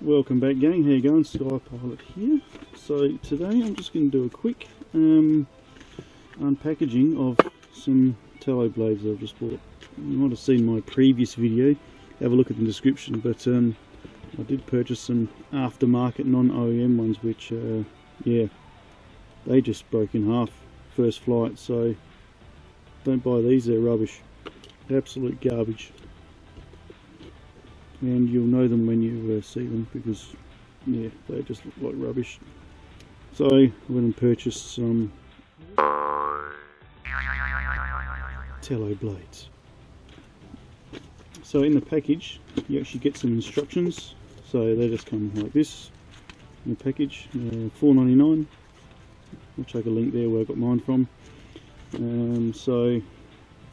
Welcome back, gang. How you going? Skypilot here. So today I'm just going to do a quick unpackaging of some tallow blades I've just bought. You might have seen my previous video, have a look at the description, but I did purchase some aftermarket non-OEM ones which yeah, they just broke in half first flight, so don't buy these, they're rubbish, absolute garbage. And you'll know them when you see them, because yeah, they just look like rubbish. So I went and purchased some tallow blades. So in the package you actually get some instructions, so they just come like this in the package. $4.99. I'll chuck a link there where I got mine from. So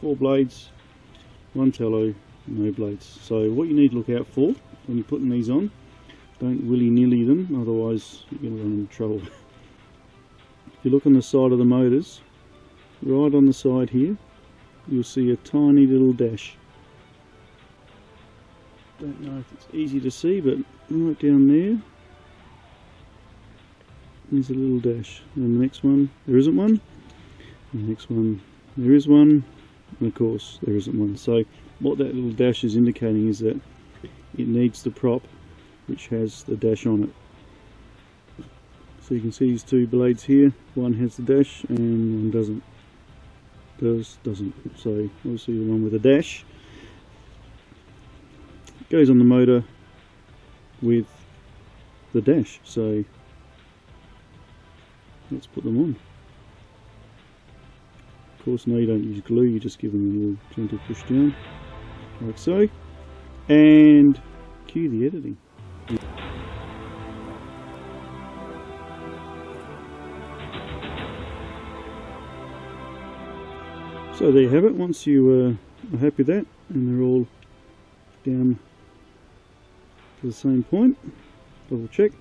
4 blades, 1 tallow, no blades. So what you need to look out for when you're putting these on, don't willy-nilly them, otherwise you're going to run into trouble. If you look on the side of the motors, right on the side here, you'll see a tiny little dash. Don't know if it's easy to see, but right down there, there's a little dash. And the next one, there isn't one. And the next one, there is one. And of course, there isn't one. So what that little dash is indicating is that it needs the prop which has the dash on it. So you can see these 2 blades here, one has the dash and one doesn't. Doesn't. So obviously the one with the dash goes on the motor with the dash. So let's put them on. Of course, no, you don't use glue, you just give them a little gentle push down, like so, and cue the editing. So there you have it. Once you are happy with that, and they're all down to the same point, double check,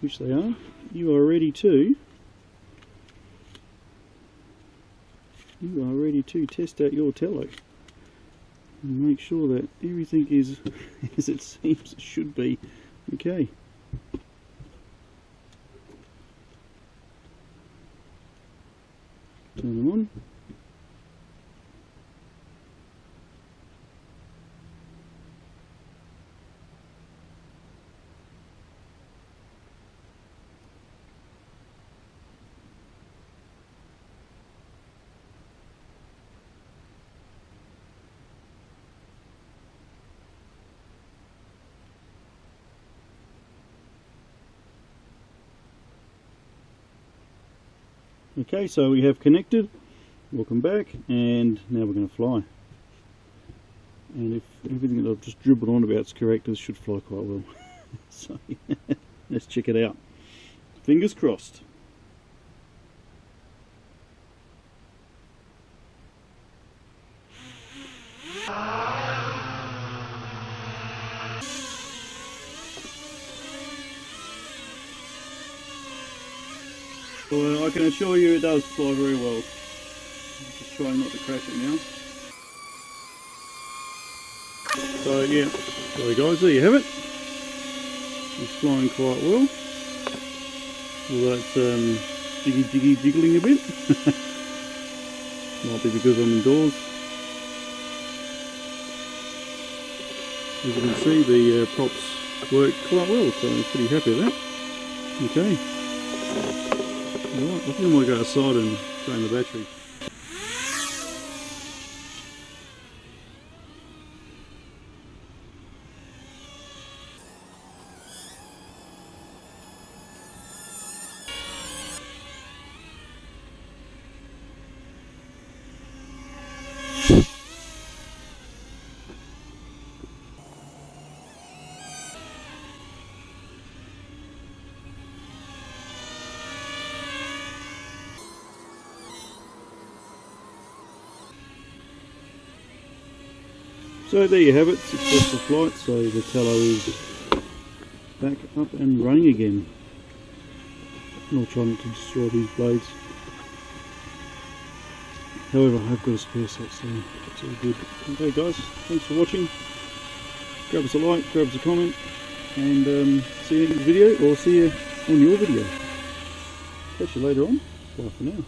which they are, you are ready to test out your tallow and make sure that everything is as it seems it should be. Okay. Turn them on. Okay, so we have connected. Welcome back, and now we're going to fly. And if everything that I've just dribbled on about is correct, this should fly quite well. So let's check it out. Fingers crossed. Well, I can assure you it does fly very well. I'm just trying not to crash it now. So yeah, sorry guys, there you have it. It's flying quite well. Although it's jiggling a bit. Might be because I'm indoors. As you can see, the props work quite well, so I'm pretty happy with that. Okay. Right, I think I might go outside and drain the battery. So there you have it, successful flight. So the tallow is back up and running again. I'll try not to destroy these blades. However, I've got a spare set, so it's all good. Okay guys, thanks for watching. Grab us a like, grab us a comment, and see you in the video, or see you on your video. Catch you later on. Bye for now.